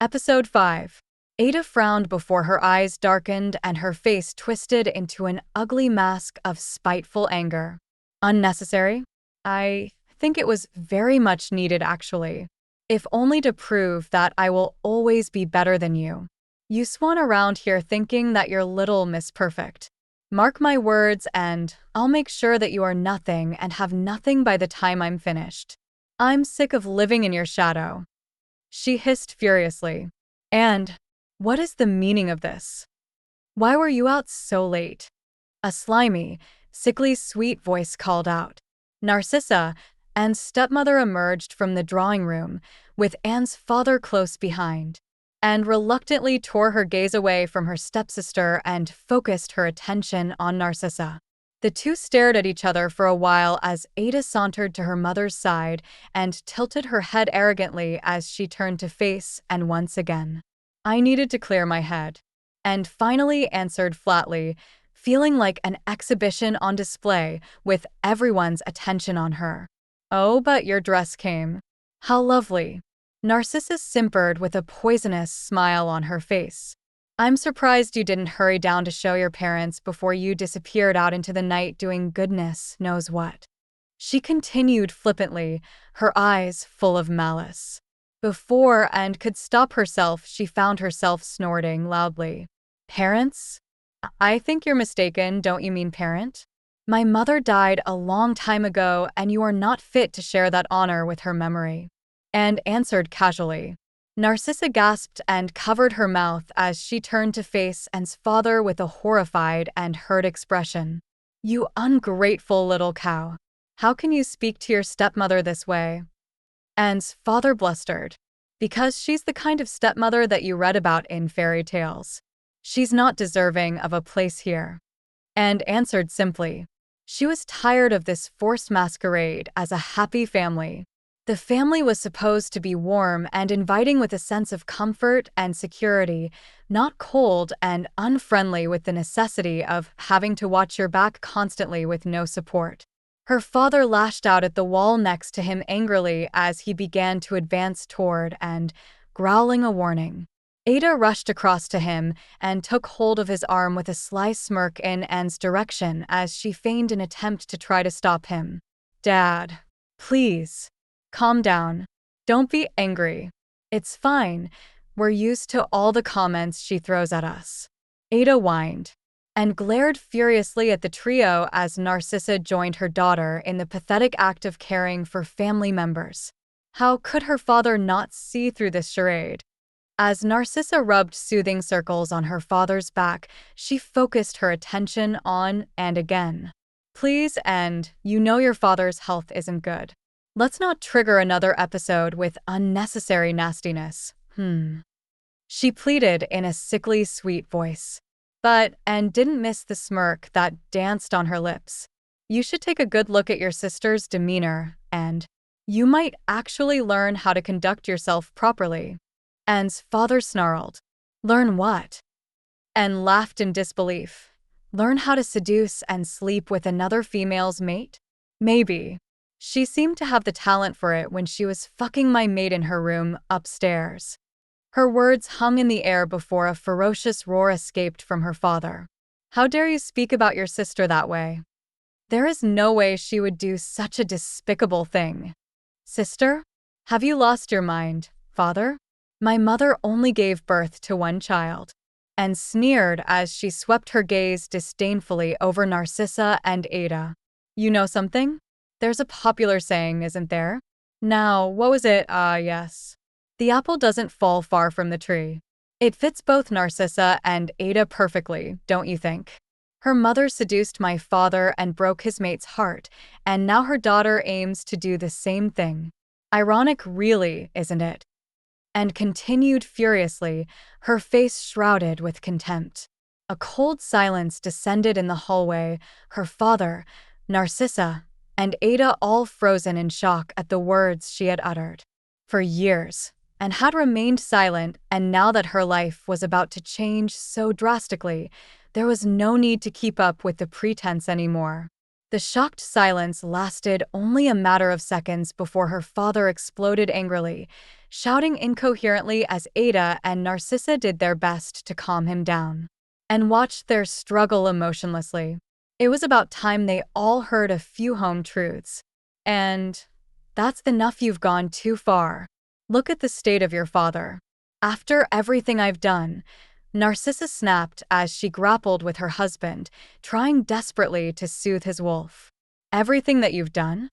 Episode 5. Ada frowned before her eyes darkened and her face twisted into an ugly mask of spiteful anger. Unnecessary? I think it was very much needed, actually. If only to prove that I will always be better than you. You swan around here thinking that you're little Miss Perfect. Mark my words and I'll make sure that you are nothing and have nothing by the time I'm finished. I'm sick of living in your shadow. She hissed furiously. And what is the meaning of this? Why were you out so late? A slimy, sickly sweet voice called out. Narcissa and stepmother emerged from the drawing room, with Anne's father close behind, and reluctantly tore her gaze away from her stepsister and focused her attention on Narcissa. The two stared at each other for a while as Ada sauntered to her mother's side and tilted her head arrogantly as she turned to face and once again. I needed to clear my head, and finally answered flatly, feeling like an exhibition on display with everyone's attention on her. Oh, but your dress came. How lovely. Narcissa simpered with a poisonous smile on her face. I'm surprised you didn't hurry down to show your parents before you disappeared out into the night doing goodness knows what. She continued flippantly, her eyes full of malice. Before Anne could stop herself, she found herself snorting loudly. Parents? I think you're mistaken, don't you mean parent? My mother died a long time ago and you are not fit to share that honor with her memory. Anne answered casually. Narcissa gasped and covered her mouth as she turned to face Anne's father with a horrified and hurt expression. You ungrateful little cow. How can you speak to your stepmother this way? Anne's father blustered. Because she's the kind of stepmother that you read about in fairy tales. She's not deserving of a place here. Anne answered simply. She was tired of this forced masquerade as a happy family. The family was supposed to be warm and inviting with a sense of comfort and security, not cold and unfriendly with the necessity of having to watch your back constantly with no support. Her father lashed out at the wall next to him angrily as he began to advance toward and growling a warning. Ada rushed across to him and took hold of his arm with a sly smirk in Anne's direction as she feigned an attempt to try to stop him. Dad, please. Calm down. Don't be angry. It's fine. We're used to all the comments she throws at us. Ada whined and glared furiously at the trio as Narcissa joined her daughter in the pathetic act of caring for family members. How could her father not see through this charade? As Narcissa rubbed soothing circles on her father's back, she focused her attention on and again. Please, and you know your father's health isn't good. Let's not trigger another episode with unnecessary nastiness. She pleaded in a sickly sweet voice. But Anne didn't miss the smirk that danced on her lips. You should take a good look at your sister's demeanor, and you might actually learn how to conduct yourself properly. Anne's father snarled. Learn what? Anne laughed in disbelief. Learn how to seduce and sleep with another female's mate? Maybe. She seemed to have the talent for it when she was fucking my maid in her room upstairs. Her words hung in the air before a ferocious roar escaped from her father. How dare you speak about your sister that way? There is no way she would do such a despicable thing. Sister? Have you lost your mind, father? My mother only gave birth to one child. And sneered as she swept her gaze disdainfully over Narcissa and Ada. You know something? There's a popular saying, isn't there? Now, what was it? Yes. The apple doesn't fall far from the tree. It fits both Narcissa and Ada perfectly, don't you think? Her mother seduced my father and broke his mate's heart, and now her daughter aims to do the same thing. Ironic, really, isn't it? And continued furiously, her face shrouded with contempt. A cold silence descended in the hallway, her father, Narcissa, and Ada all frozen in shock at the words she had uttered. For years, and had remained silent, and now that her life was about to change so drastically, there was no need to keep up with the pretense anymore. The shocked silence lasted only a matter of seconds before her father exploded angrily, shouting incoherently as Ada and Narcissa did their best to calm him down and watched their struggle emotionlessly. It was about time they all heard a few home truths. And that's enough, you've gone too far. Look at the state of your father. After everything I've done, Narcissa snapped as she grappled with her husband, trying desperately to soothe his wolf. Everything that you've done?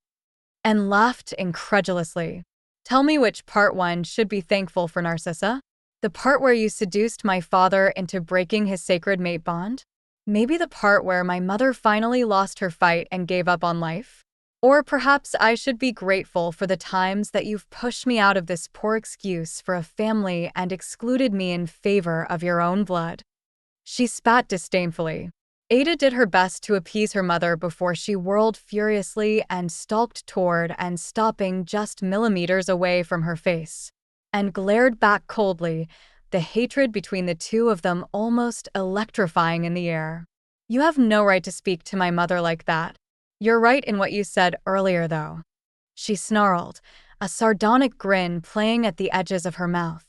And laughed incredulously. Tell me which part one should be thankful for, Narcissa? The part where you seduced my father into breaking his sacred mate bond? Maybe the part where my mother finally lost her fight and gave up on life? Or perhaps I should be grateful for the times that you've pushed me out of this poor excuse for a family and excluded me in favor of your own blood. She spat disdainfully. Ada did her best to appease her mother before she whirled furiously and stalked toward and stopping just millimeters away from her face, and glared back coldly, the hatred between the two of them almost electrifying in the air. You have no right to speak to my mother like that. You're right in what you said earlier, though. She snarled, a sardonic grin playing at the edges of her mouth.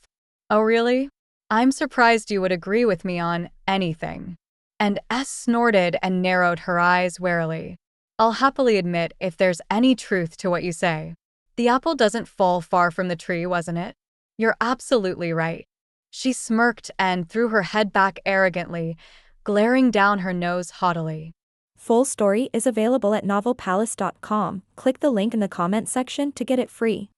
Oh, really? I'm surprised you would agree with me on anything. And S snorted and narrowed her eyes warily. I'll happily admit if there's any truth to what you say. The apple doesn't fall far from the tree, wasn't it? You're absolutely right. She smirked and threw her head back arrogantly, glaring down her nose haughtily. Full story is available at novelpalace.com. Click the link in the comment section to get it free.